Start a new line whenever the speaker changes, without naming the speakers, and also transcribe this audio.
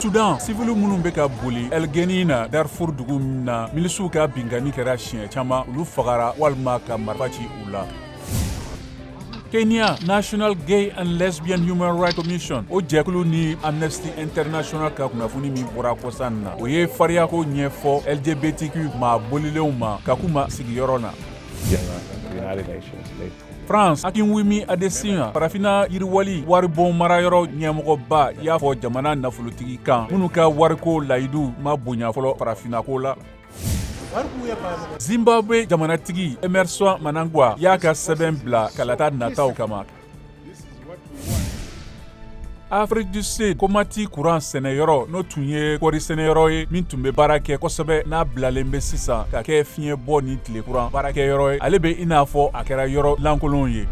Sudan civil minnu bɛ ka boli El Geni na Darfur dugu na milisiw ka bingani kɛra siɲɛ caman olu fagara walima ka marifa ci u la. Kenya National Gay and Lesbian Human Rights Commission o jɛkulu ni Amnesty International ka kunnafoni min bɔra kɔsan na o ye fariyako ɲɛfɔ LGBTQ ma bolilenw ma ka kuma sigiyɔrɔ na. France Akinwumi Adesina farafina yiriwali waribon marayɔrɔ ɲɛmɔgɔba y'a fɔ jamana nafolotigi kan minnu ka wariko layidu ma bonya fɔlɔ farafinako la. Zimbabwe jamanatigi Emerson Mnangagwa y'a ka sɛbɛn bila kalata nataw kama. Afrique du Sud komati courant sɛnɛyɔrɔ n'o tun ye kɔri sɛnɛyɔrɔ ye min tun bɛ baara kɛ kosɛbɛ n'a bilalen bɛ sisan ka kɛ fiɲɛ bɔ ni tile courant baarakɛyɔrɔ ye ale bɛ i n'a fɔ a kɛra yɔrɔ lankolonw ye.